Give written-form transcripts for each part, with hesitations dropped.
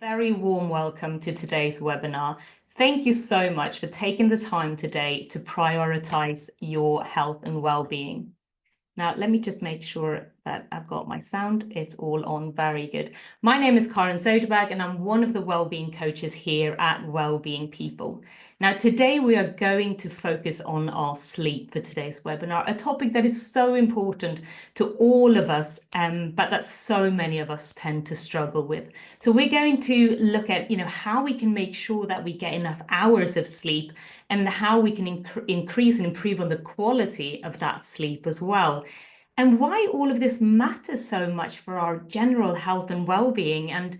Very warm welcome to today's webinar. Thank you so much for taking the time today to prioritize your health and well-being. Now, let me just make sure that I've got my sound. It's all on. Very good. My name is Carin Söderberg, and I'm one of the wellbeing coaches here at Wellbeing People. Now, today we are going to focus on our sleep for today's webinar, a topic that is so important to all of us, but that so many of us tend to struggle with. So we're going to look at, how we can make sure that we get enough hours of sleep and how we can increase and improve on the quality of that sleep as well. And why all of this matters so much for our general health and well-being, and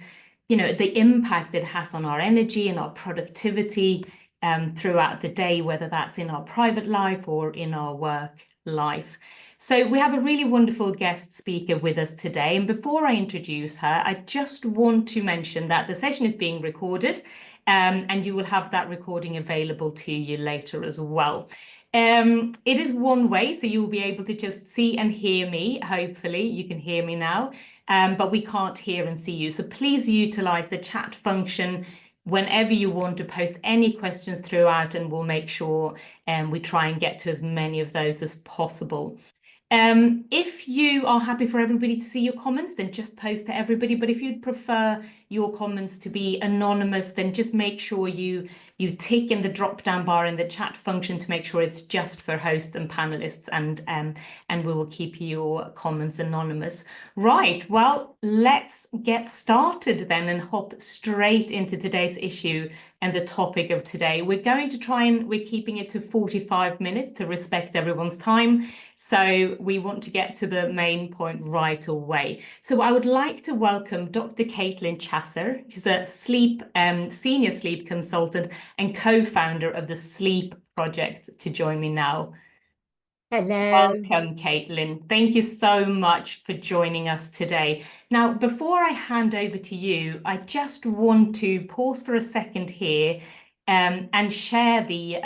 the impact it has on our energy and our productivity throughout the day, whether that's in our private life or in our work life. So we have a really wonderful guest speaker with us today. And before I introduce her, I just want to mention that the session is being recorded, and you will have that recording available to you later as well. It is one way, so you will be able to just see and hear me. Hopefully you can hear me now, but we can't hear and see you. So please utilize the chat function whenever you want to post any questions throughout, and we'll make sure we try and get to as many of those as possible. If you are happy for everybody to see your comments, then just post to everybody. But if you'd prefer your comments to be anonymous, then just make sure you tick in the drop-down bar in the chat function to make sure it's just for hosts and panelists, and we will keep your comments anonymous. Right, well, let's get started then and hop straight into today's issue and the topic of today. We're going to we're keeping it to 45 minutes to respect everyone's time. So we want to get to the main point right away. So I would like to welcome Dr. Chasser. She's a senior sleep consultant and co-founder of the Sleep Project, to join me now. Hello. Welcome, Caitlin. Thank you so much for joining us today. Now, before I hand over to you, I just want to pause for a second here and share the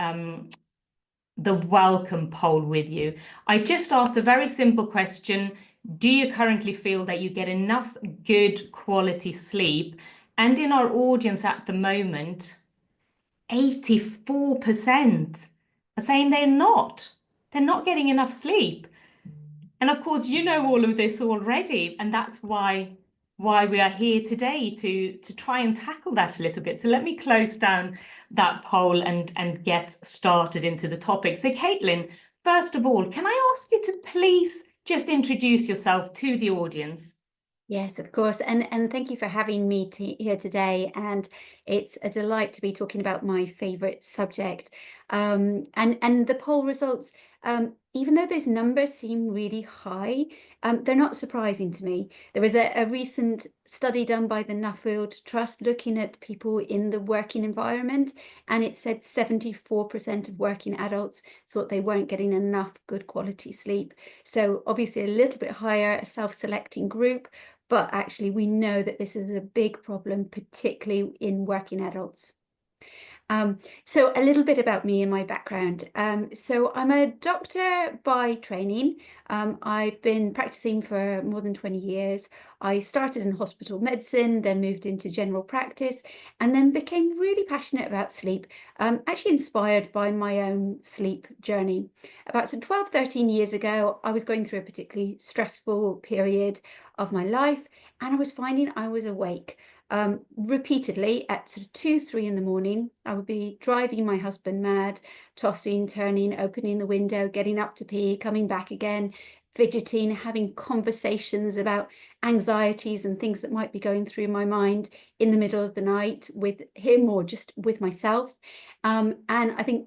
welcome poll with you. I just asked a very simple question. Do you currently feel that you get enough good quality sleep? And in our audience at the moment, 84% are saying they're not getting enough sleep. And of course, you know all of this already, and that's why we are here today to try and tackle that a little bit. So let me close down that poll and get started into the topic. So Caitlin, first of all, can I ask you to please just introduce yourself to the audience? Yes, of course. And thank you for having me here today. And it's a delight to be talking about my favorite subject. And the poll results, even though those numbers seem really high, they're not surprising to me. There was a recent study done by the Nuffield Trust looking at people in the working environment, and it said 74% of working adults thought they weren't getting enough good quality sleep. So obviously a little bit higher, a self-selecting group, but actually we know that this is a big problem, particularly in working adults. So a little bit about me and my background. So I'm a doctor by training. I've been practicing for more than 20 years. I started in hospital medicine, then moved into general practice, and then became really passionate about sleep, actually inspired by my own sleep journey. About 12, 13 years ago, I was going through a particularly stressful period of my life, and I was finding I was awake repeatedly at 2, 3 in the morning. I would be driving my husband mad, tossing, turning, opening the window, getting up to pee, coming back again, fidgeting, having conversations about anxieties and things that might be going through my mind in the middle of the night with him or just with myself. And I think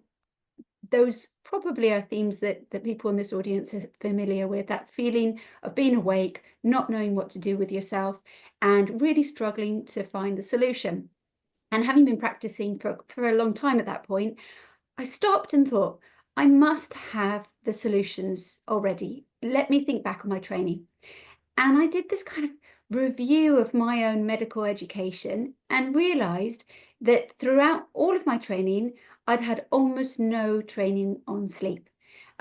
those probably are themes that people in this audience are familiar with, that feeling of being awake, not knowing what to do with yourself, and really struggling to find the solution. And having been practicing for a long time at that point, I stopped and thought, I must have the solutions already. Let me think back on my training. And I did this kind of review of my own medical education and realized that throughout all of my training, I'd had almost no training on sleep.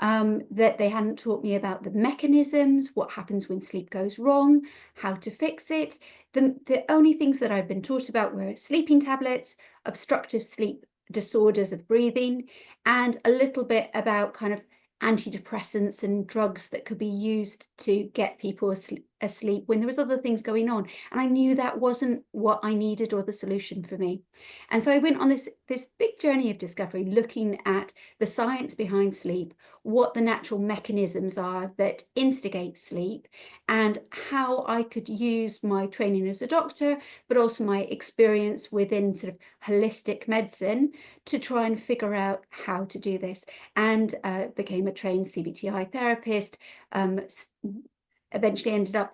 that they hadn't taught me about the mechanisms, what happens when sleep goes wrong, how to fix it. The only things that I've been taught about were sleeping tablets, obstructive sleep disorders of breathing, and a little bit about kind of antidepressants and drugs that could be used to get people asleep when there was other things going on. And I knew that wasn't what I needed or the solution for me. And so I went on this big journey of discovery, looking at the science behind sleep, what the natural mechanisms are that instigate sleep, and how I could use my training as a doctor, but also my experience within sort of holistic medicine to try and figure out how to do this. And became a trained CBT-I therapist, eventually ended up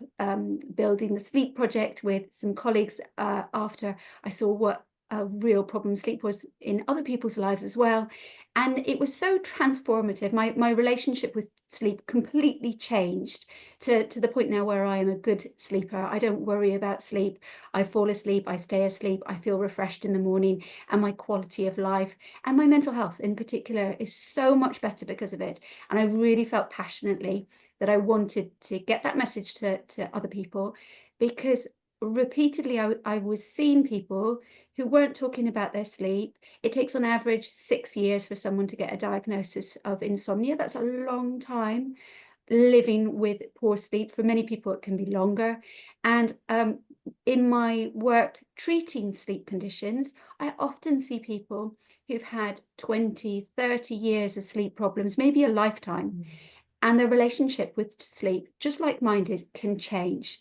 building the sleep project with some colleagues after I saw what a real problem sleep was in other people's lives as well. And it was so transformative. My relationship with sleep completely changed to the point now where I am a good sleeper. I don't worry about sleep. I fall asleep, I stay asleep, I feel refreshed in the morning, and my quality of life and my mental health in particular is so much better because of it. And I really felt passionately that I wanted to get that message to other people, because repeatedly I was seeing people who weren't talking about their sleep. It takes on average 6 years for someone to get a diagnosis of insomnia. That's a long time living with poor sleep. For many people, it can be longer. And in my work treating sleep conditions, I often see people who've had 20, 30 years of sleep problems, maybe a lifetime. And their relationship with sleep, just like-minded, can change.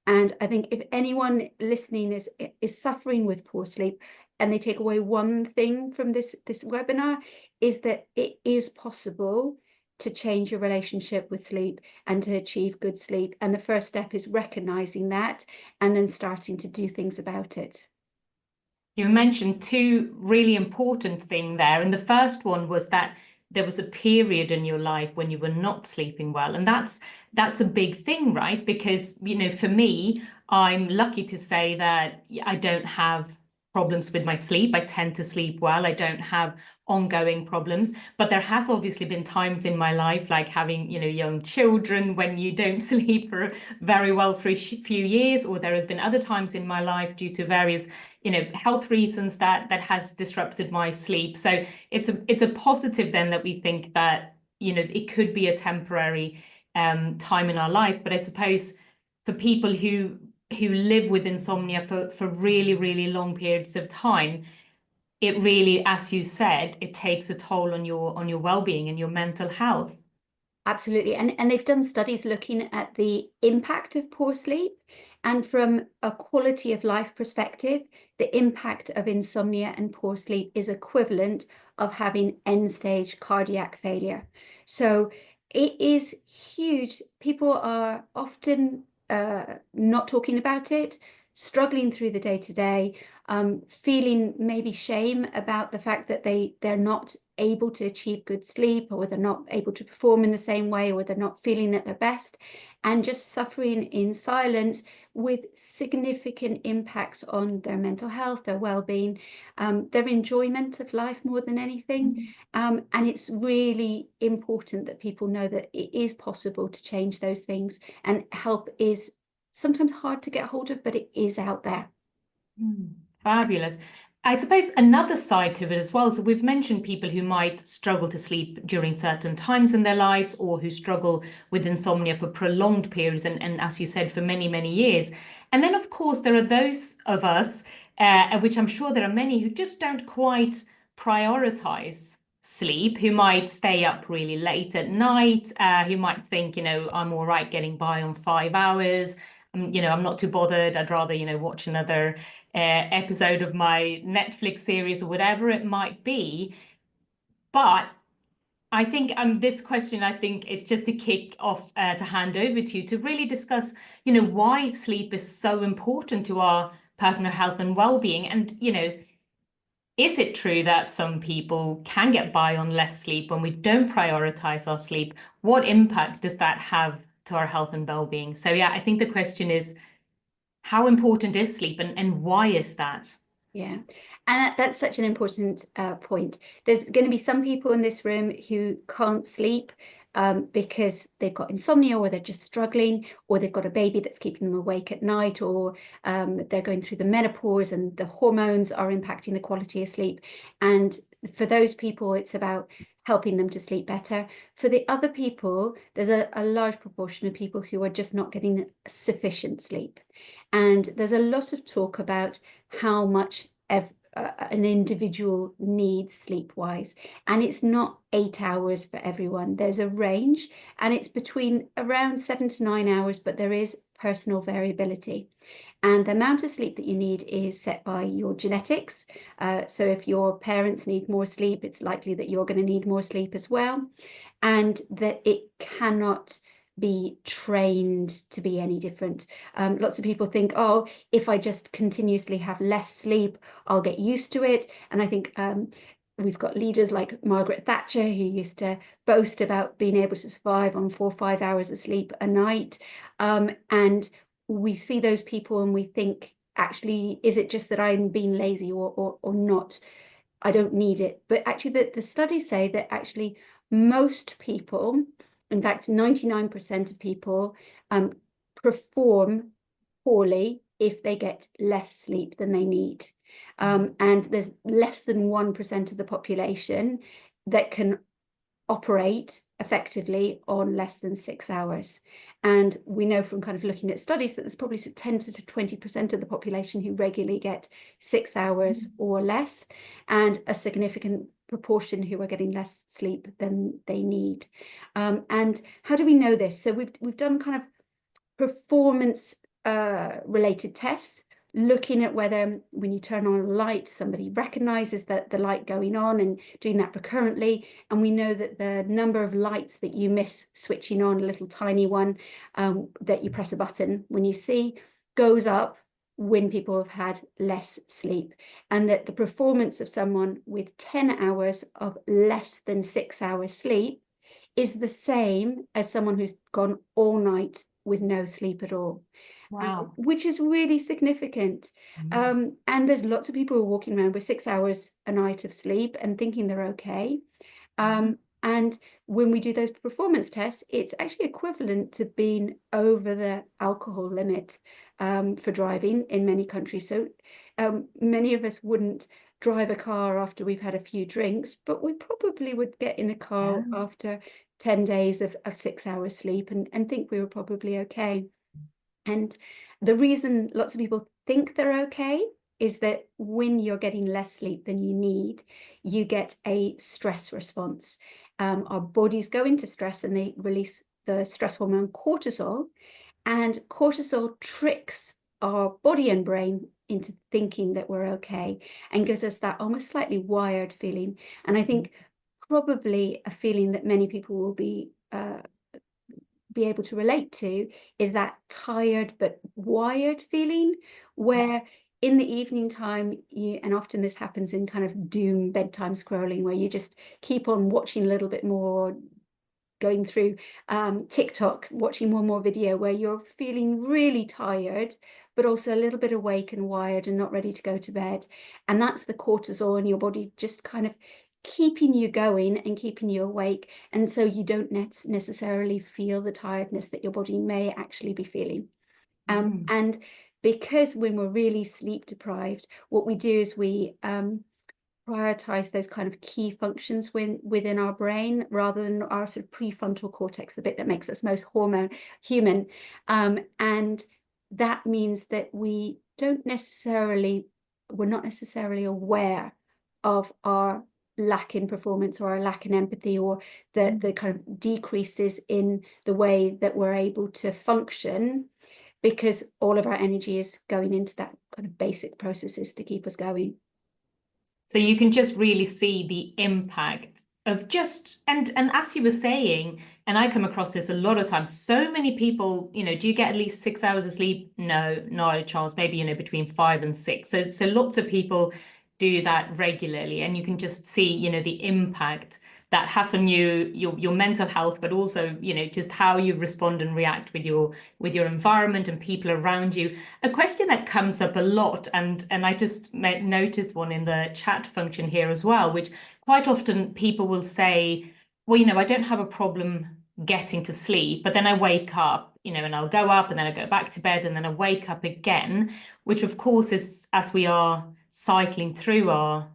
And I think if anyone listening is suffering with poor sleep, and they take away one thing from this webinar, is that it is possible to change your relationship with sleep and to achieve good sleep. And the first step is recognizing that and then starting to do things about it. You mentioned two really important things there. And the first one was that there was a period in your life when you were not sleeping well. And that's a big thing, right? Because, you know, for me, I'm lucky to say that I don't have problems with my sleep. I tend to sleep well. I don't have ongoing problems, but there has obviously been times in my life, like having, you know, young children, when you don't sleep for very well for a few years, or there have been other times in my life due to various, you know, health reasons that has disrupted my sleep. So it's a positive then that we think that, you know, it could be a temporary time in our life. But I suppose for people who live with insomnia for really, really long periods of time, it really, as you said, it takes a toll on your well-being and your mental health. Absolutely. And they've done studies looking at the impact of poor sleep. And from a quality of life perspective, the impact of insomnia and poor sleep is equivalent of having end-stage cardiac failure. So it is huge. People are often not talking about it, struggling through the day-to-day, feeling maybe shame about the fact that they're not able to achieve good sleep, or they're not able to perform in the same way, or they're not feeling at their best, and just suffering in silence with significant impacts on their mental health, their well-being, their enjoyment of life more than anything. And it's really important that people know that it is possible to change those things, and help is sometimes hard to get hold of, but it is out there. Fabulous. I suppose another side to it as well. So we've mentioned people who might struggle to sleep during certain times in their lives, or who struggle with insomnia for prolonged periods, and as you said, for many, many years. And then, of course, there are those of us, which I'm sure there are many, who just don't quite prioritize sleep, who might stay up really late at night, who might think, you know, I'm all right getting by on 5 hours. You know, I'm not too bothered. I'd rather, you know, watch another episode of my Netflix series or whatever it might be. But I think this question, I think it's just a kick off to hand over to you to really discuss, you know, why sleep is so important to our personal health and well-being. And, you know, is it true that some people can get by on less sleep when we don't prioritize our sleep? What impact does that have to our health and well-being? So yeah, I think the question is, how important is sleep, and why is that? Yeah, and that's such an important point. There's going to be some people in this room who can't sleep because they've got insomnia, or they're just struggling, or they've got a baby that's keeping them awake at night, or they're going through the menopause and the hormones are impacting the quality of sleep. And for those people, it's about helping them to sleep better. For the other people, there's a large proportion of people who are just not getting sufficient sleep. And there's a lot of talk about how much an individual needs sleep-wise, and it's not 8 hours for everyone. There's a range, and it's between around 7 to 9 hours, but there is personal variability. And the amount of sleep that you need is set by your genetics. So if your parents need more sleep, it's likely that you're going to need more sleep as well, and that it cannot be trained to be any different. Lots of people think, oh, if I just continuously have less sleep, I'll get used to it. And I think we've got leaders like Margaret Thatcher, who used to boast about being able to survive on 4 or 5 hours of sleep a night. And we see those people and we think, actually, is it just that I'm being lazy or not? I don't need it. But actually, the studies say that actually most people, in fact, 99% of people perform poorly if they get less sleep than they need. And there's less than 1% of the population that can operate effectively on less than 6 hours. And we know from kind of looking at studies that there's probably 10 to 20% of the population who regularly get 6 hours or less, and a significant proportion who are getting less sleep than they need. And how do we know this? So we've done kind of performance related tests, looking at whether when you turn on a light, somebody recognizes that the light going on and doing that recurrently. And we know that the number of lights that you miss switching on, a little tiny one that you press a button when you see, goes up when people have had less sleep, and that the performance of someone with 10 hours of less than 6 hours sleep is the same as someone who's gone all night with no sleep at all. Wow. Which is really significant. And there's lots of people who are walking around with 6 hours a night of sleep and thinking they're okay. And when we do those performance tests, it's actually equivalent to being over the alcohol limit for driving in many countries. So many of us wouldn't drive a car after we've had a few drinks, but we probably would get in a car after 10 days of 6 hours sleep and think we were probably okay. And the reason lots of people think they're okay is that when you're getting less sleep than you need, you get a stress response. Our bodies go into stress and they release the stress hormone cortisol, and cortisol tricks our body and brain into thinking that we're okay and gives us that almost slightly wired feeling. And I think probably a feeling that many people will be able to relate to is that tired but wired feeling, where in the evening time, and often this happens in kind of doom bedtime scrolling, where you just keep on watching a little bit more, going through TikTok, watching one more video, where you're feeling really tired, but also a little bit awake and wired and not ready to go to bed. And that's the cortisol in your body just kind of keeping you going and keeping you awake. And so you don't necessarily feel the tiredness that your body may actually be feeling. And because when we're really sleep deprived, what we do is we prioritize those kind of key functions within our brain, rather than our sort of prefrontal cortex, the bit that makes us most human. And that means that we're not necessarily aware of our lack in performance or our lack in empathy, or the kind of decreases in the way that we're able to function, because all of our energy is going into that kind of basic processes to keep us going. So you can just really see the impact of just, and as you were saying, and I come across this a lot of times, so many people, do you get at least 6 hours of sleep? No, not a chance, maybe, between 5 and 6. So lots of people do that regularly, and you can just see, the impact that has on your mental health, but also, you know, just how you respond and react with your environment and people around you. A question that comes up a lot, and I just noticed one in the chat function here as well, which quite often people will say, well, you know, I don't have a problem getting to sleep, but then I wake up, you know, and I'll go up and then I go back to bed and then I wake up again, which of course is, as we are cycling through our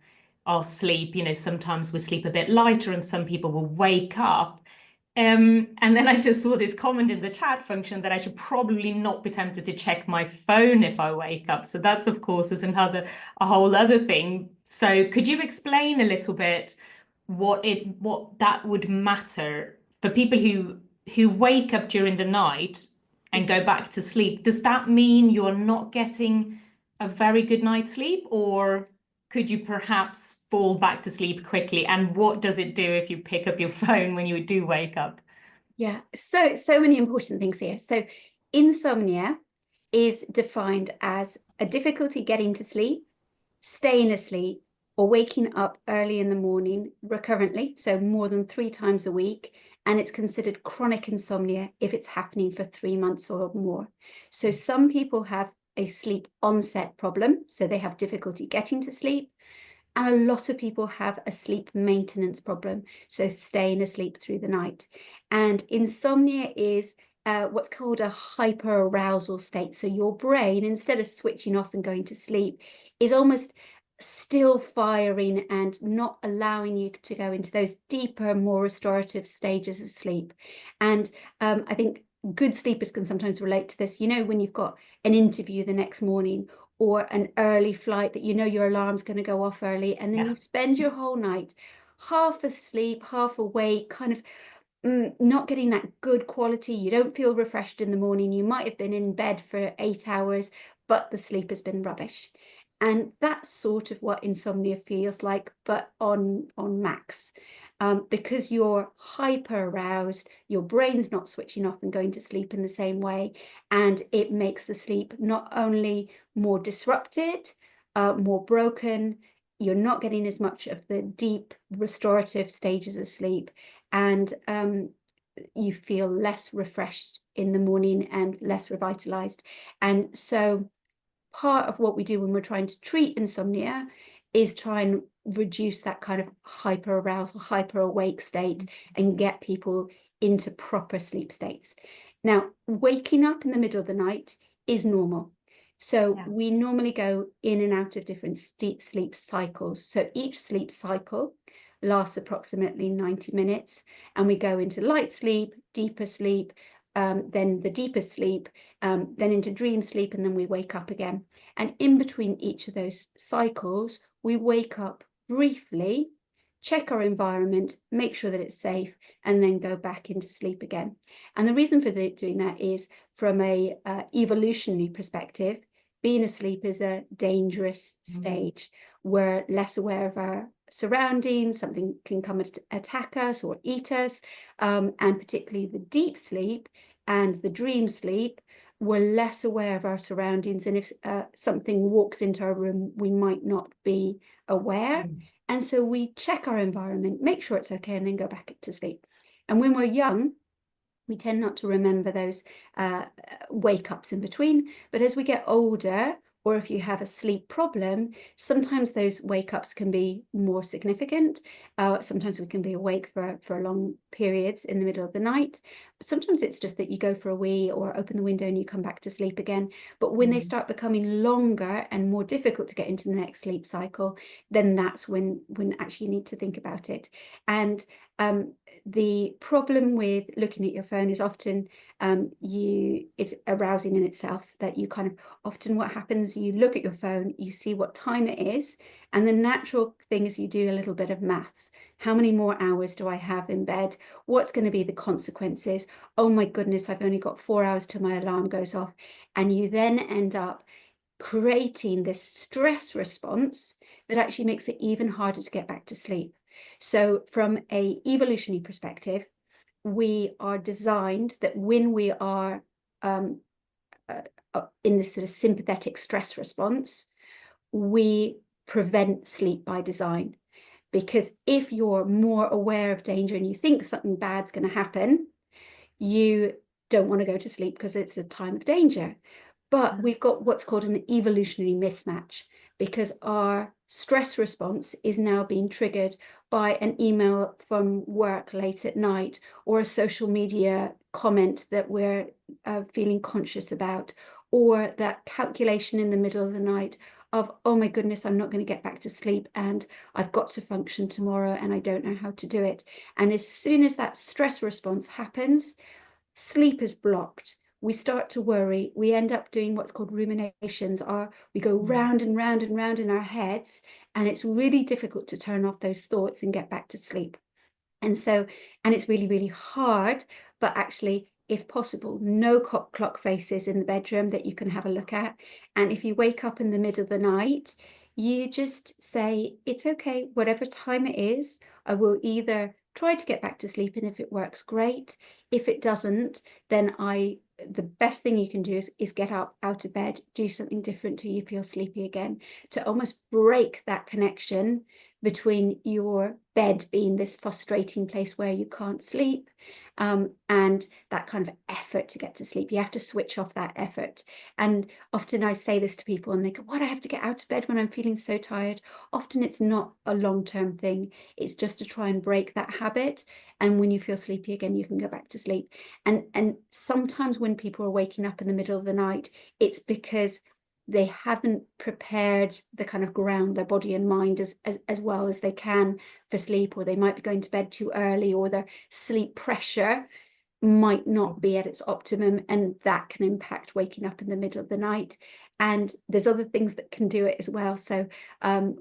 sleep, you know, sometimes we sleep a bit lighter and some people will wake up. And then I just saw this comment in the chat function that I should probably not be tempted to check my phone if I wake up. So that's, of course, is another, a whole other thing. So could you explain a little bit what that would matter for people who wake up during the night and go back to sleep? Does that mean you're not getting a very good night's sleep, or could you perhaps fall back to sleep quickly? And what does it do if you pick up your phone when you do wake up? Yeah, so many important things here. So insomnia is defined as a difficulty getting to sleep, staying asleep, or waking up early in the morning recurrently, so more than 3 times a week, and it's considered chronic insomnia if it's happening for 3 months or more. So some people have a sleep onset problem, so they have difficulty getting to sleep, and a lot of people have a sleep maintenance problem, so staying asleep through the night. And insomnia is what's called a hyperarousal state. So your brain, instead of switching off and going to sleep, is almost still firing and not allowing you to go into those deeper, more restorative stages of sleep. And I think good sleepers can sometimes relate to this. You know, when you've got an interview the next morning or an early flight that you know your alarm's going to go off early, and then you spend your whole night half asleep, half awake, kind of not getting that good quality. You don't feel refreshed in the morning. You might have been in bed for 8 hours, but the sleep has been rubbish. And that's sort of what insomnia feels like, but on max. Because you're hyper aroused, your brain's not switching off and going to sleep in the same way. And it makes the sleep not only more disrupted, more broken, you're not getting as much of the deep restorative stages of sleep, and you feel less refreshed in the morning and less revitalized. And so part of what we do when we're trying to treat insomnia is try and reduce that kind of hyper arousal, hyper awake state and get people into proper sleep states. Now, waking up in the middle of the night is normal. So we normally go in and out of different sleep cycles. So each sleep cycle lasts approximately 90 minutes, and we go into light sleep, deeper sleep, then the deeper sleep, then into dream sleep, and then we wake up again. And in between each of those cycles, we wake up briefly, check our environment, make sure that it's safe, and then go back into sleep again. And the reason for doing that is from a evolutionary perspective, being asleep is a dangerous stage. We're less aware of our surroundings, something can come and attack us or eat us, and particularly the deep sleep and the dream sleep, we're less aware of our surroundings, and if something walks into our room, we might not be aware. And so we check our environment, make sure it's okay, and then go back to sleep. And when we're young, we tend not to remember those wake-ups in between, but as we get older, or if you have a sleep problem, sometimes those wake-ups can be more significant. Sometimes we can be awake for long periods in the middle of the night. But sometimes it's just that you go for a wee or open the window and you come back to sleep again. But when they start becoming longer and more difficult to get into the next sleep cycle, then that's when actually you need to think about it. And the problem with looking at your phone is often it's arousing in itself, that you kind of often what happens, you look at your phone, you see what time it is, and the natural thing is you do a little bit of maths. How many more hours do I have in bed? What's going to be the consequences? Oh my goodness, I've only got 4 hours till my alarm goes off. And you then end up creating this stress response that actually makes it even harder to get back to sleep. So from an evolutionary perspective, we are designed that when we are in this sort of sympathetic stress response, we prevent sleep by design. because if you're more aware of danger and you think something bad's going to happen, you don't want to go to sleep because it's a time of danger. But we've got what's called an evolutionary mismatch, because our stress response is now being triggered by an email from work late at night, or a social media comment that we're feeling conscious about, or that calculation in the middle of the night of, oh my goodness, I'm not going to get back to sleep and I've got to function tomorrow and I don't know how to do it. And as soon as that stress response happens, sleep is blocked. We start to worry. We end up doing what's called ruminations. We go round and round and round in our heads, and it's really difficult to turn off those thoughts and get back to sleep. And it's really, really hard, but actually, if possible, no clock faces in the bedroom that you can have a look at. And if you wake up in the middle of the night, you just say, it's okay, whatever time it is, I will either try to get back to sleep, and if it works, great. If it doesn't, then the best thing you can do is get up out of bed, do something different till you feel sleepy again, to almost break that connection between your bed being this frustrating place where you can't sleep, and that kind of effort to get to sleep. You have to switch off that effort. And often I say this to people and they go, what, I have to get out of bed when I'm feeling so tired? Often it's not a long-term thing. It's just to try and break that habit. And when you feel sleepy again, you can go back to sleep. And sometimes when people are waking up in the middle of the night, it's because they haven't prepared the kind of ground their body and mind as well as they can for sleep, or they might be going to bed too early, or their sleep pressure might not be at its optimum, and that can impact waking up in the middle of the night. And there's other things that can do it as well. So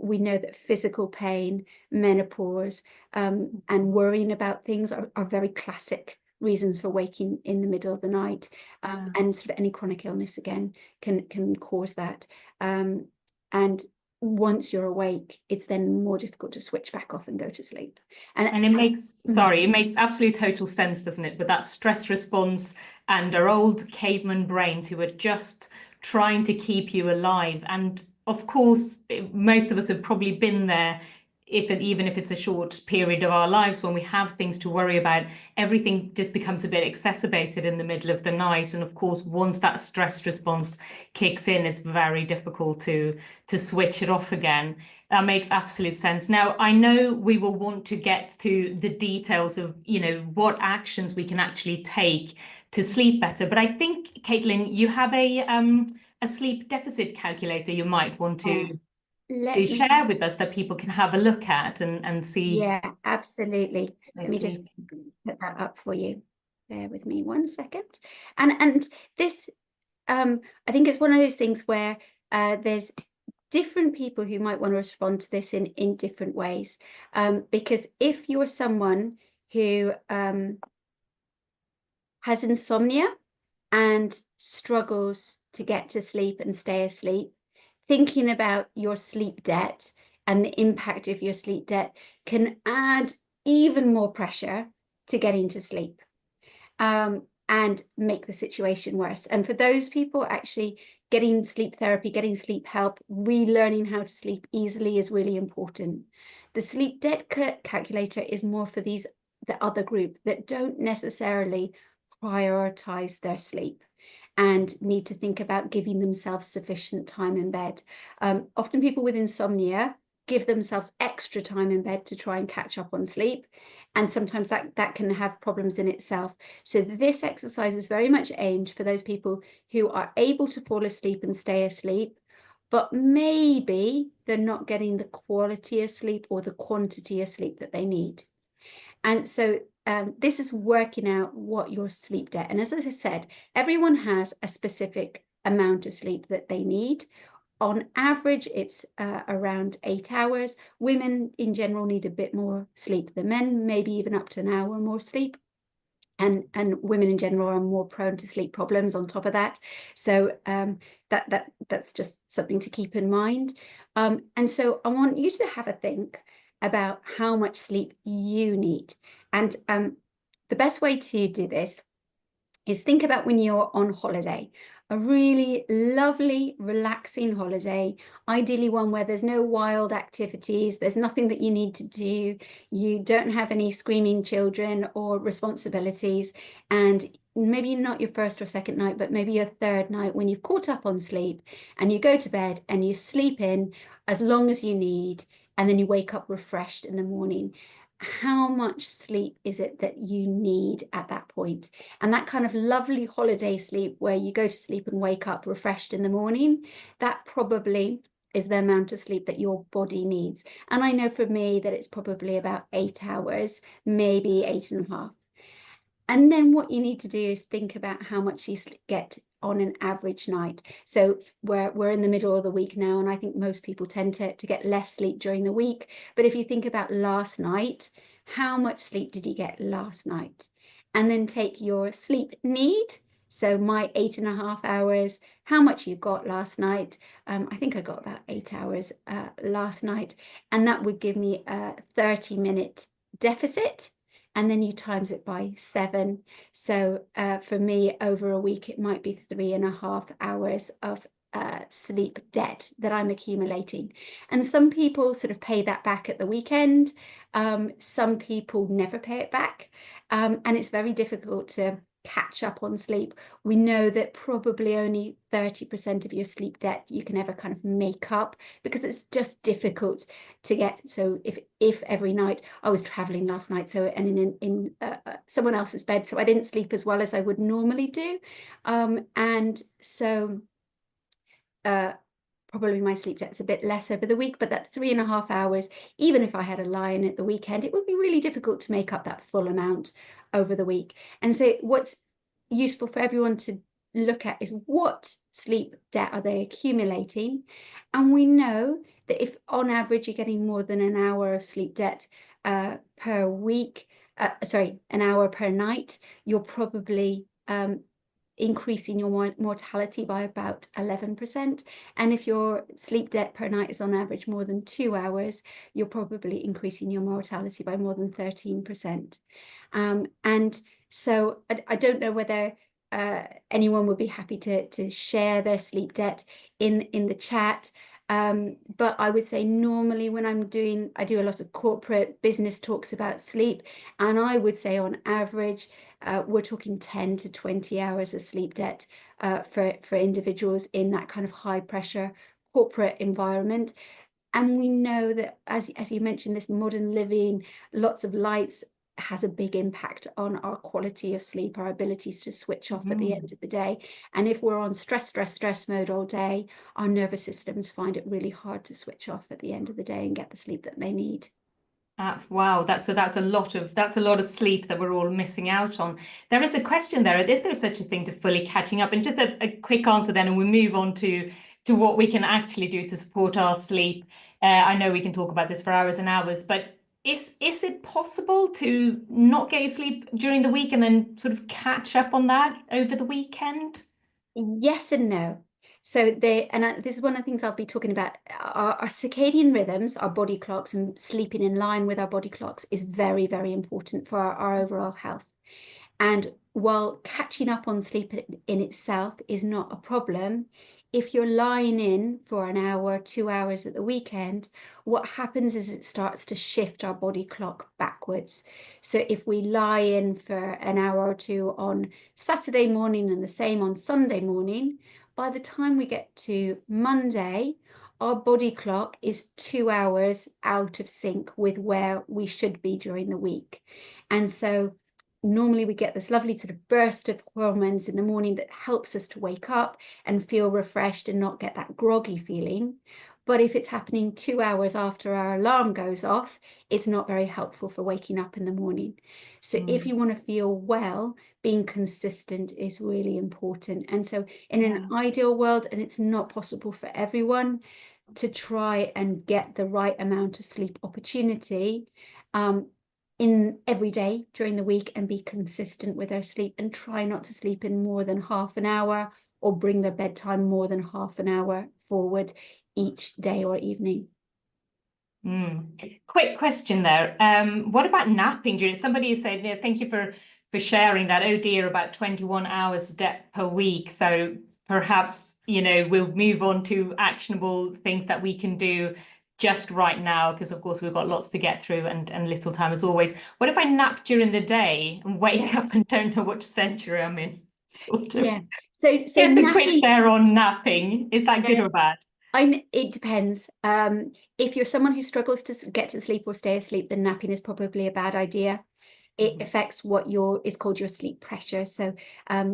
we know that physical pain, menopause, and worrying about things are very classic reasons for waking in the middle of the night, and sort of any chronic illness again can cause that. And once you're awake, it's then more difficult to switch back off and go to sleep. And it makes, sorry, it makes absolute total sense, doesn't it? With that stress response and our old caveman brains who are just trying to keep you alive. And of course, most of us have probably been there, even if it's a short period of our lives, when we have things to worry about, everything just becomes a bit exacerbated in the middle of the night. And of course, once that stress response kicks in, it's very difficult to switch it off again. That makes absolute sense. Now, I know we will want to get to the details of, what actions we can actually take to sleep better. But I think, Caitlin, you have a sleep deficit calculator you might want to share with us, that people can have a look at and see. Yeah, absolutely. Let me just put that up for you. Bear with me 1 second. And this, I think it's one of those things where there's different people who might want to respond to this in different ways. Because if you're someone who has insomnia and struggles to get to sleep and stay asleep, thinking about your sleep debt and the impact of your sleep debt can add even more pressure to getting to sleep, and make the situation worse. And for those people, actually getting sleep therapy, getting sleep help, relearning how to sleep easily is really important. The sleep debt calculator is more for the other group that don't necessarily prioritize their sleep and need to think about giving themselves sufficient time in bed. Often people with insomnia give themselves extra time in bed to try and catch up on sleep, and sometimes that can have problems in itself. So this exercise is very much aimed for those people who are able to fall asleep and stay asleep, but maybe they're not getting the quality of sleep or the quantity of sleep that they need. And so this is working out what your sleep debt. And as I said, everyone has a specific amount of sleep that they need. On average, it's around 8 hours. Women in general need a bit more sleep than men, maybe even up to an hour more sleep. And women in general are more prone to sleep problems on top of that. So that's just something to keep in mind. And so I want you to have a think about how much sleep you need. And the best way to do this is think about when you're on holiday. a really lovely, relaxing holiday, ideally one where there's no wild activities, there's nothing that you need to do, you don't have any screaming children or responsibilities, and maybe not your first or second night, but maybe your third night when you've caught up on sleep and you go to bed and you sleep in as long as you need, and then you wake up refreshed in the morning. How much sleep is it that you need at that point? And that kind of lovely holiday sleep where you go to sleep and wake up refreshed in the morning, that probably is the amount of sleep that your body needs. And I know for me that it's probably about 8 hours, maybe 8.5. And then what you need to do is think about how much you get on an average night. So we're in the middle of the week now, and I think most people tend to get less sleep during the week. But if you think about last night, how much sleep did you get last night? And then take your sleep need. So my 8.5 hours, how much you got last night. I think I got about 8 hours last night. And that would give me a 30-minute deficit. And then you times it by 7. So for me, over a week, it might be 3.5 hours of sleep debt that I'm accumulating. And some people sort of pay that back at the weekend. Some people never pay it back. And it's very difficult to catch up on sleep. We know that probably only 30% of your sleep debt you can ever kind of make up, because it's just difficult to get. So if every night, I was traveling last night, so and in someone else's bed, so I didn't sleep as well as I would normally do, and so probably my sleep debt's a bit less over the week, but that 3.5 hours, even if I had a lie-in at the weekend, it would be really difficult to make up that full amount over the week. And so what's useful for everyone to look at is what sleep debt are they accumulating? And we know that if on average you're getting more than an hour of sleep debt per week, an hour per night, you're probably increasing your mortality by about 11%. And if your sleep debt per night is on average more than 2 hours, you're probably increasing your mortality by more than 13%. And so I don't know whether anyone would be happy to share their sleep debt in the chat. But I would say normally when I do a lot of corporate business talks about sleep, and I would say on average, we're talking 10 to 20 hours of sleep debt for individuals in that kind of high pressure corporate environment. And we know that, as you mentioned, this modern living, lots of lights, has a big impact on our quality of sleep, our abilities to switch off at the end of the day. And if we're on stress mode all day, our nervous systems find it really hard to switch off at the end of the day and get the sleep that they need. Wow, that's a lot of sleep that we're all missing out on. There is a question there: is there such a thing to fully catching up? And just a quick answer then, and we move on to what we can actually do to support our sleep. I know we can talk about this for hours and hours, but is it possible to not get your sleep during the week and then sort of catch up on that over the weekend? Yes and no. So this is one of the things I'll be talking about. Our circadian rhythms, our body clocks, and sleeping in line with our body clocks is very, very important for our overall health. And while catching up on sleep in itself is not a problem, if you're lying in for an hour, 2 hours at the weekend, what happens is it starts to shift our body clock backwards. So if we lie in for an hour or two on Saturday morning and the same on Sunday morning, by the time we get to Monday, our body clock is 2 hours out of sync with where we should be during the week. And so normally we get this lovely sort of burst of hormones in the morning that helps us to wake up and feel refreshed and not get that groggy feeling. But if it's happening 2 hours after our alarm goes off, it's not very helpful for waking up in the morning. So if you want to feel well, being consistent is really important. And so in an ideal world, and it's not possible for everyone, to try and get the right amount of sleep opportunity in every day during the week, and be consistent with their sleep, and try not to sleep in more than half an hour or bring their bedtime more than half an hour forward each day or evening. Quick question there. What about napping during? Somebody said, thank you for sharing that. Oh dear, about 21 hours debt per week. So perhaps, we'll move on to actionable things that we can do just right now, because of course we've got lots to get through and little time as always. What if I nap during the day and wake up and don't know which century I'm in? Sort of. Yeah. So Get the quiz napping, there on napping. Is that good or bad? it depends. If you're someone who struggles to get to sleep or stay asleep, then napping is probably a bad idea. It affects what is called your sleep pressure. So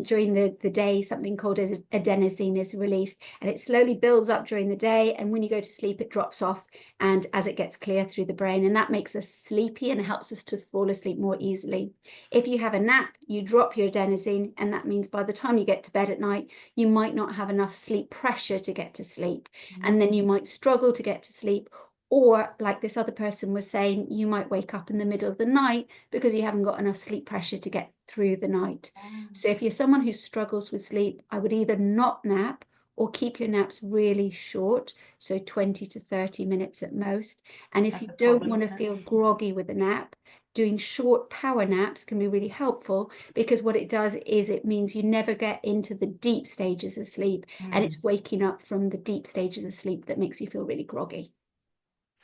during the day, something called adenosine is released, and it slowly builds up during the day. And when you go to sleep, it drops off, and as it gets clear through the brain, and that makes us sleepy and helps us to fall asleep more easily. If you have a nap, you drop your adenosine, and that means by the time you get to bed at night, you might not have enough sleep pressure to get to sleep, and then you might struggle to get to sleep. Or, like this other person was saying, you might wake up in the middle of the night because you haven't got enough sleep pressure to get through the night. So if you're someone who struggles with sleep, I would either not nap or keep your naps really short, so 20 to 30 minutes at most. And if you don't want to feel groggy with a nap, doing short power naps can be really helpful, because what it does is it means you never get into the deep stages of sleep, and it's waking up from the deep stages of sleep that makes you feel really groggy.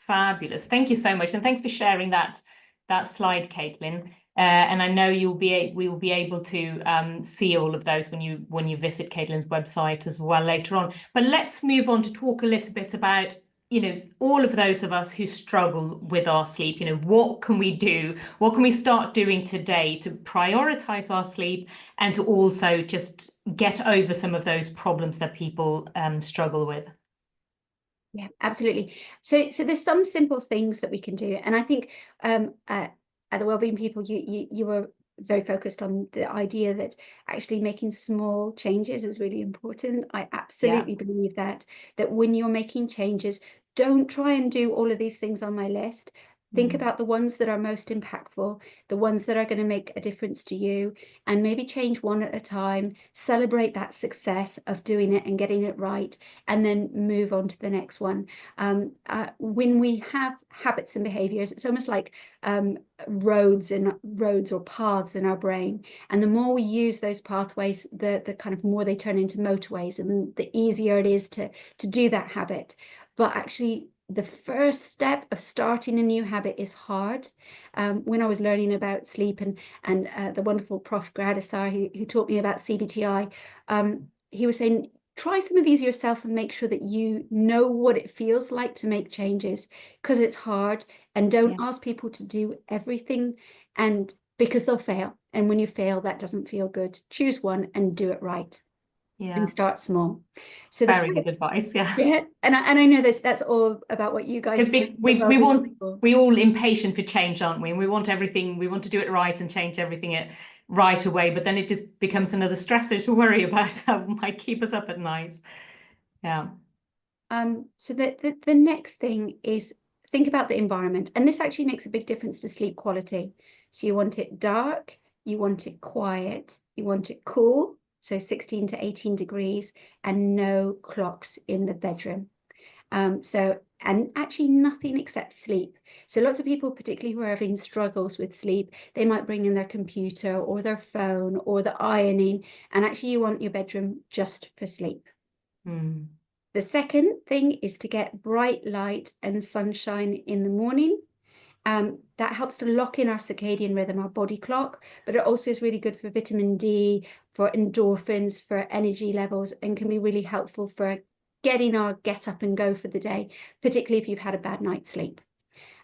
Fabulous. Thank you so much. And thanks for sharing that slide, Caitlin. And I know we will be able to see all of those when you visit Caitlin's website as well later on. But let's move on to talk a little bit about, all of those of us who struggle with our sleep. What can we do? What can we start doing today to prioritize our sleep and to also just get over some of those problems that people struggle with? Yeah, absolutely. So there's some simple things that we can do, and I think at the Wellbeing People, you were very focused on the idea that actually making small changes is really important. I absolutely believe that when you're making changes, don't try and do all of these things on my list. Think about the ones that are most impactful, the ones that are going to make a difference to you, and maybe change one at a time. Celebrate that success of doing it and getting it right, and then move on to the next one. When we have habits and behaviors, it's almost like roads or paths in our brain. And the more we use those pathways, the kind of more they turn into motorways, and the easier it is to do that habit. But actually, the first step of starting a new habit is hard. When I was learning about sleep and the wonderful Prof. Gradisar who taught me about CBT-I, he was saying, try some of these yourself and make sure that you know what it feels like to make changes, because it's hard. And don't ask people to do everything, and because they'll fail. And when you fail, that doesn't feel good. Choose one and do it right. And start small. So very good advice. Yeah, and I know that's all about what you guys we're all impatient for change, aren't we? And we want to do it right and change everything right away, but then it just becomes another stressor to worry about that might keep us up at night. So the next thing is think about the environment, and this actually makes a big difference to sleep quality. So you want it dark, you want it quiet, you want it cool, so 16 to 18 degrees, and no clocks in the bedroom. And actually nothing except sleep. So lots of people, particularly who are having struggles with sleep, they might bring in their computer or their phone or the ironing, and actually you want your bedroom just for sleep. The second thing is to get bright light and sunshine in the morning. That helps to lock in our circadian rhythm, our body clock, but it also is really good for vitamin D, for endorphins, for energy levels, and can be really helpful for getting our get up and go for the day, particularly if you've had a bad night's sleep.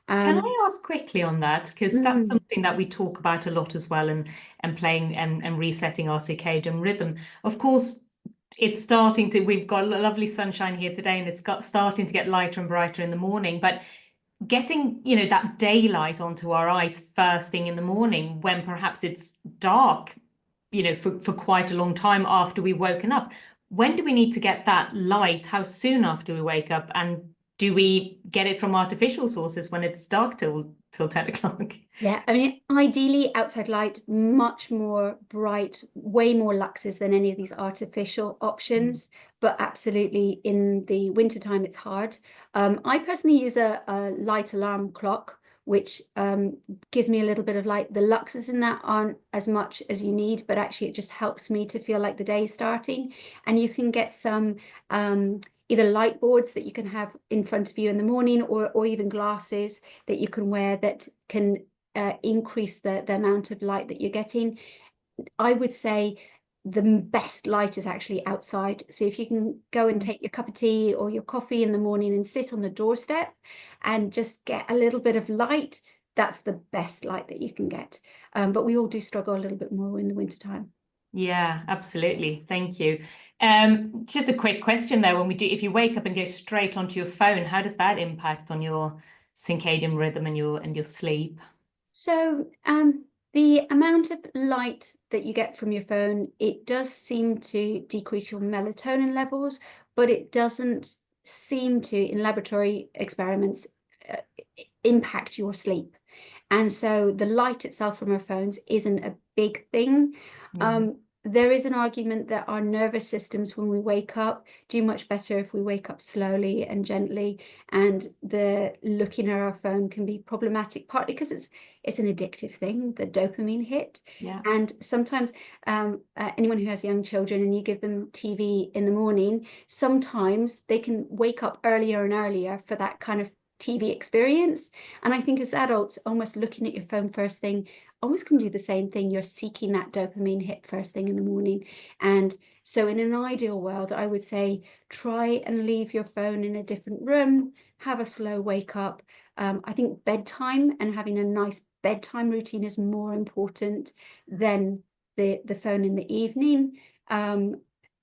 Can I ask quickly on that? Because that's something that we talk about a lot as well, and playing and resetting our circadian rhythm. Of course, it's starting to, we've got lovely sunshine here today, and it's starting to get lighter and brighter in the morning, but getting, that daylight onto our eyes first thing in the morning when perhaps it's dark, for quite a long time after we've woken up. When do we need to get that light? How soon after we wake up? And do we get it from artificial sources when it's dark till 10 o'clock? Yeah, I mean, ideally outside light, much more bright, way more luxes than any of these artificial options. But absolutely in the wintertime, it's hard. I personally use a light alarm clock, which gives me a little bit of light. The luxes in that aren't as much as you need, but actually it just helps me to feel like the day is starting. And you can get some either light boards that you can have in front of you in the morning, or even glasses that you can wear that can increase the amount of light that you're getting. I would say the best light is actually outside. So if you can go and take your cup of tea or your coffee in the morning and sit on the doorstep and just get a little bit of light, that's the best light that you can get. But we all do struggle a little bit more in the wintertime. Yeah, absolutely. Thank you. Just a quick question there. If you wake up and go straight onto your phone, how does that impact on your circadian rhythm and your sleep? So the amount of light that you get from your phone, it does seem to decrease your melatonin levels, but it doesn't seem to, in laboratory experiments, impact your sleep. And so the light itself from our phones isn't a big thing. There is an argument that our nervous systems, when we wake up, do much better if we wake up slowly and gently, and the looking at our phone can be problematic, partly because it's an addictive thing, the dopamine hit. Yeah. And sometimes anyone who has young children and you give them TV in the morning, sometimes they can wake up earlier and earlier for that kind of TV experience. And I think as adults, almost looking at your phone first thing almost can do the same thing. You're seeking that dopamine hit first thing in the morning. And so in an ideal world, I would say try and leave your phone in a different room, have a slow wake up. I think bedtime and having a nice bedtime routine is more important than the phone in the evening. But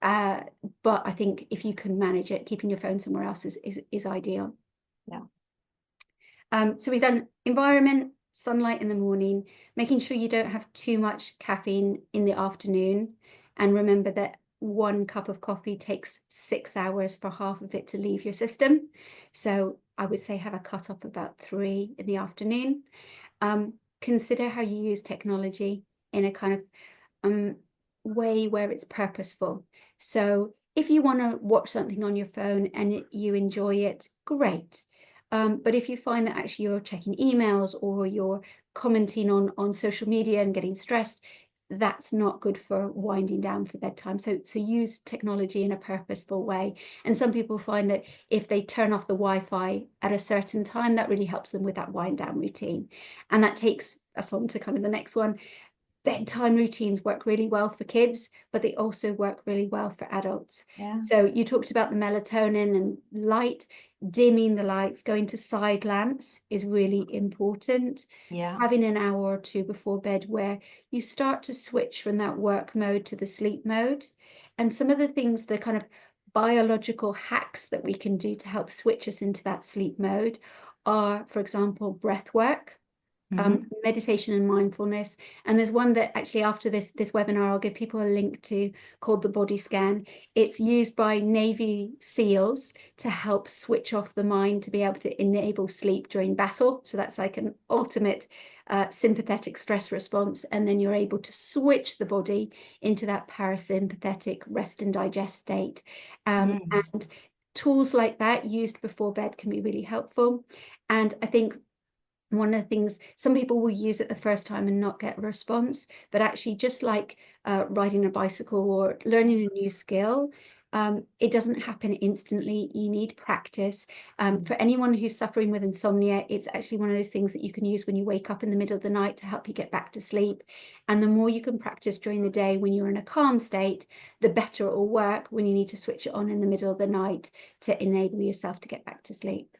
I think if you can manage it, keeping your phone somewhere else is ideal. Yeah. So we've done environment, sunlight in the morning, making sure you don't have too much caffeine in the afternoon. And remember that 1 cup of coffee takes 6 hours for half of it to leave your system. So I would say have a cutoff about 3 in the afternoon. Consider how you use technology in a kind of way where it's purposeful. So if you want to watch something on your phone and you enjoy it, great. But if you find that actually you're checking emails or you're commenting on social media and getting stressed, that's not good for winding down for bedtime. So use technology in a purposeful way. And some people find that if they turn off the Wi-Fi at a certain time, that really helps them with that wind down routine. And that takes us on to kind of the next one. Bedtime routines work really well for kids, but they also work really well for adults. Yeah. So you talked about the melatonin and light. Dimming the lights, going to side lamps is really important. Yeah. Having an hour or 2 before bed where you start to switch from that work mode to the sleep mode. And some of the things, the kind of biological hacks that we can do to help switch us into that sleep mode are, for example, breath work. Meditation and mindfulness. And there's one that actually after this webinar, I'll give people a link to, called the body scan. It's used by Navy SEALs to help switch off the mind to be able to enable sleep during battle. So that's like an ultimate sympathetic stress response. And then you're able to switch the body into that parasympathetic rest and digest state. And tools like that used before bed can be really helpful. And I think one of the things, some people will use it the first time and not get a response, but actually just like riding a bicycle or learning a new skill, it doesn't happen instantly. You need practice. For anyone who's suffering with insomnia, it's actually one of those things that you can use when you wake up in the middle of the night to help you get back to sleep. And the more you can practice during the day when you're in a calm state, the better it will work when you need to switch it on in the middle of the night to enable yourself to get back to sleep.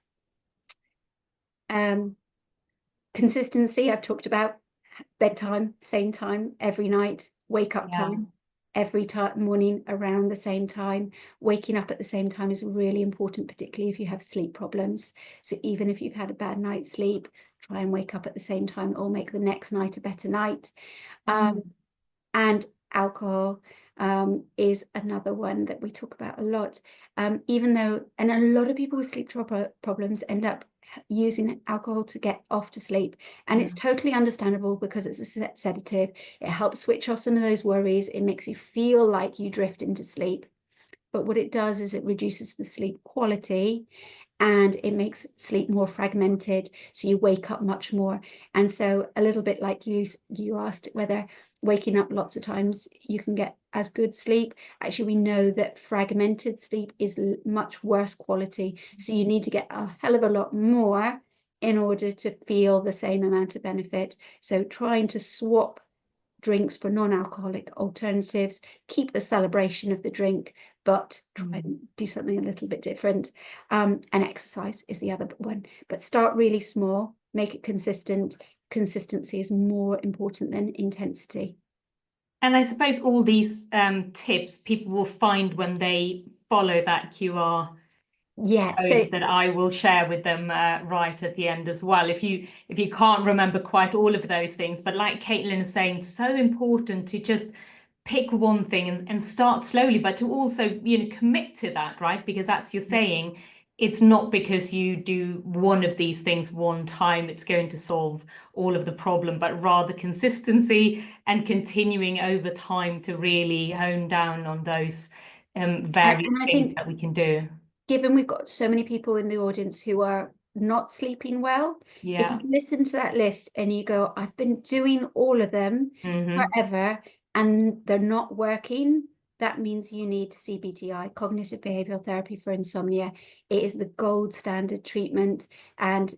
Consistency, I've talked about. Bedtime, same time every night. Wake up time, every morning around the same time. Waking up at the same time is really important, particularly if you have sleep problems. So even if you've had a bad night's sleep, try and wake up at the same time. It will make the next night a better night. And alcohol is another one that we talk about a lot. Even though, and a lot of people with sleep problems end up using alcohol to get off to sleep, and it's totally understandable because it's a sedative. It helps switch off some of those worries. It makes you feel like you drift into sleep, but what it does is it reduces the sleep quality, and it makes sleep more fragmented, so you wake up much more. And so a little bit like you asked whether waking up lots of times you can get as good sleep. Actually, we know that fragmented sleep is much worse quality, so you need to get a hell of a lot more in order to feel the same amount of benefit. So trying to swap drinks for non-alcoholic alternatives, keep the celebration of the drink, but try and do something a little bit different. And exercise is the other one, but start really small, make it consistent. Consistency is more important than intensity. And I suppose all these tips people will find when they follow that QR code that I will share with them right at the end as well. If you can't remember quite all of those things, but like Caitlin is saying, so important to just pick one thing and start slowly, but to also, commit to that, right? Because as you're saying, it's not because you do one of these things one time, it's going to solve all of the problem, but rather consistency and continuing over time to really hone down on those various things that we can do. Given we've got so many people in the audience who are not sleeping well, if you listen to that list and you go, I've been doing all of them forever and they're not working, that means you need CBT-I, cognitive behavioral therapy for insomnia. It is the gold standard treatment. And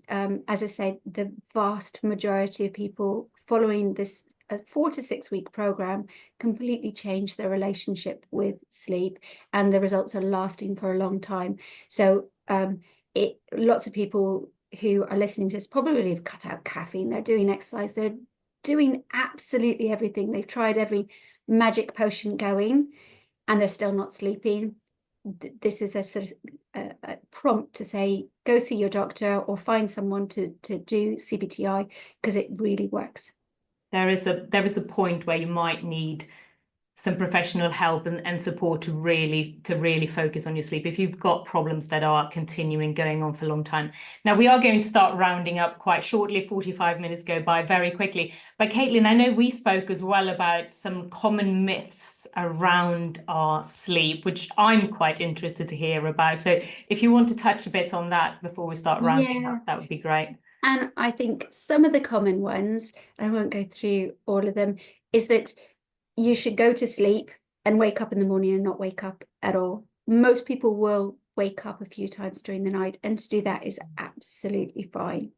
as I said, the vast majority of people following this a 4 to 6 week program completely change their relationship with sleep, and the results are lasting for a long time. So lots of people who are listening to this probably have cut out caffeine, they're doing exercise, they're doing absolutely everything, they've tried every magic potion going, and they're still not sleeping. This is a sort of a prompt to say, go see your doctor or find someone to do CBT-I, because it really works. There is a point where you might need some professional help and support to really focus on your sleep if you've got problems that are continuing going on for a long time. Now, we are going to start rounding up quite shortly. 45 minutes go by very quickly. But Caitlin, I know we spoke as well about some common myths around our sleep, which I'm quite interested to hear about. So if you want to touch a bit on that before we start rounding up, that would be great. And I think some of the common ones, and I won't go through all of them, is that you should go to sleep and wake up in the morning and not wake up at all. Most people will wake up a few times during the night, and to do that is absolutely fine.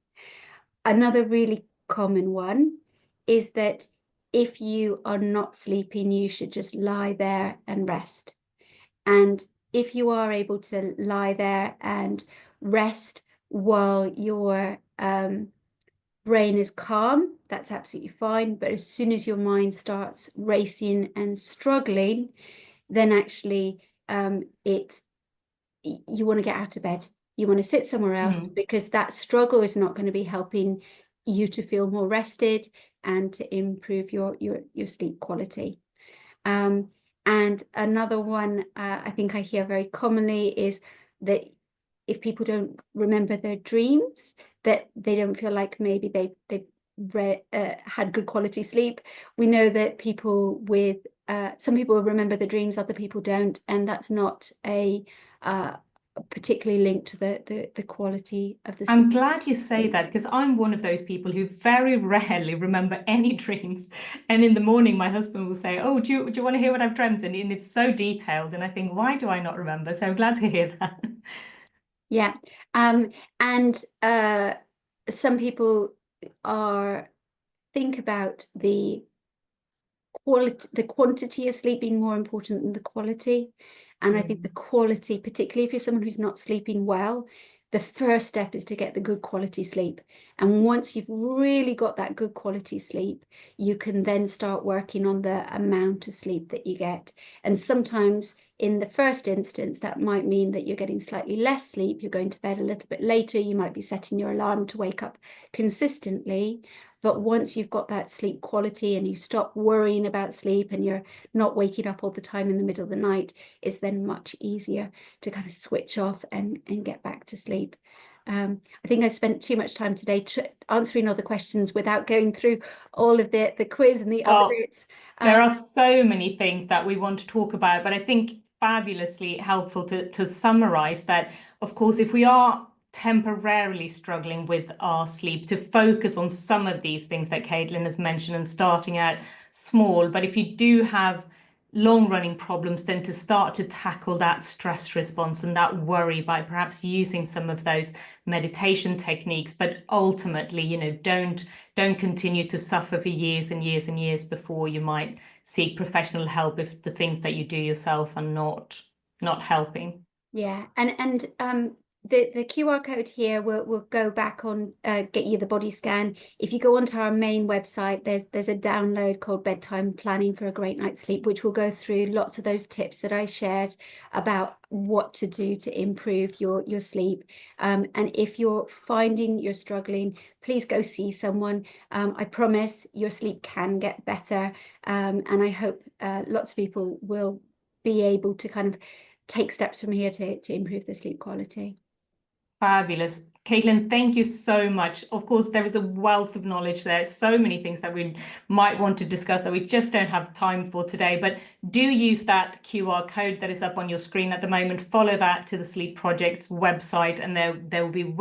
Another really common one is that if you are not sleeping, you should just lie there and rest. And if you are able to lie there and rest while your brain is calm, that's absolutely fine. But as soon as your mind starts racing and struggling, then actually you want to get out of bed. You want to sit somewhere else, because that struggle is not going to be helping you to feel more rested and to improve your sleep quality. And another one I think I hear very commonly is that if people don't remember their dreams, that they don't feel like maybe they've had good quality sleep. We know that people with some people remember the dreams, other people don't, and that's not particularly linked to the quality of the sleep. I'm glad you say that, because I'm one of those people who very rarely remember any dreams. And in the morning, my husband will say, oh, do you want to hear what I've dreamt? And it's so detailed. And I think, why do I not remember? So I'm glad to hear that. Yeah. And some people think about the quantity of sleep being more important than the quality. And I think the quality, particularly if you're someone who's not sleeping well, the first step is to get the good quality sleep. And once you've really got that good quality sleep, you can then start working on the amount of sleep that you get. And sometimes in the first instance, that might mean that you're getting slightly less sleep. You're going to bed a little bit later. You might be setting your alarm to wake up consistently. But once you've got that sleep quality and you stop worrying about sleep and you're not waking up all the time in the middle of the night, it's then much easier to kind of switch off and get back to sleep. I think I spent too much time today answering all the questions without going through all of the quiz and the other bits. There are so many things that we want to talk about, but I think fabulously helpful to summarize that, of course, if we are temporarily struggling with our sleep, to focus on some of these things that Caitlin has mentioned and starting out small. But if you do have long-running problems, then to start to tackle that stress response and that worry by perhaps using some of those meditation techniques. But ultimately, you know, don't continue to suffer for years and years and years before you might seek professional help if the things that you do yourself are not helping. Yeah, and the QR code here will go back on get you the body scan. If you go onto our main website, there's a download called Bedtime Planning for a Great Night's Sleep, which will go through lots of those tips that I shared about what to do to improve your sleep. And if you're finding you're struggling, please go see someone. I promise your sleep can get better, and I hope lots of people will be able to kind of take steps from here to improve the sleep quality. Fabulous. Caitlin, thank you so much. Of course, there is a wealth of knowledge there. So many things that we might want to discuss that we just don't have time for today. But do use that QR code that is up on your screen at the moment. Follow that to the Sleep Project's website, and there will be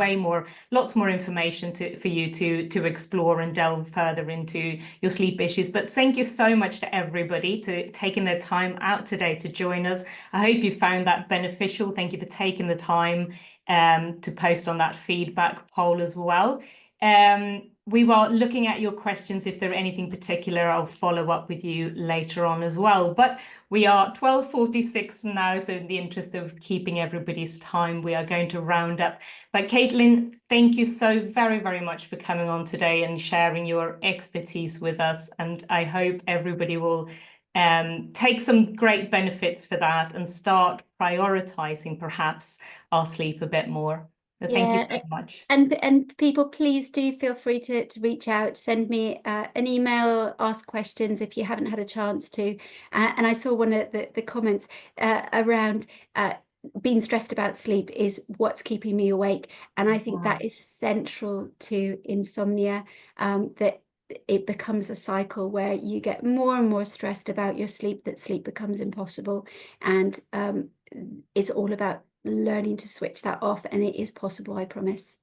lots more information for you to explore and delve further into your sleep issues. But thank you so much to everybody for taking their time out today to join us. I hope you found that beneficial. Thank you for taking the time to post on that feedback poll as well. We were looking at your questions. If there are anything particular, I'll follow up with you later on as well. But we are 12:46 now, so in the interest of keeping everybody's time, we are going to round up. But Caitlin, thank you so very, very much for coming on today and sharing your expertise with us. And I hope everybody will take some great benefits for that and start prioritizing perhaps our sleep a bit more. So thank you so much. And people, please do feel free to reach out, send me an email, ask questions if you haven't had a chance to. And I saw one of the comments around being stressed about sleep is what's keeping me awake. And I think that is central to insomnia, that it becomes a cycle where you get more and more stressed about your sleep, that sleep becomes impossible. And it's all about learning to switch that off, and it is possible, I promise.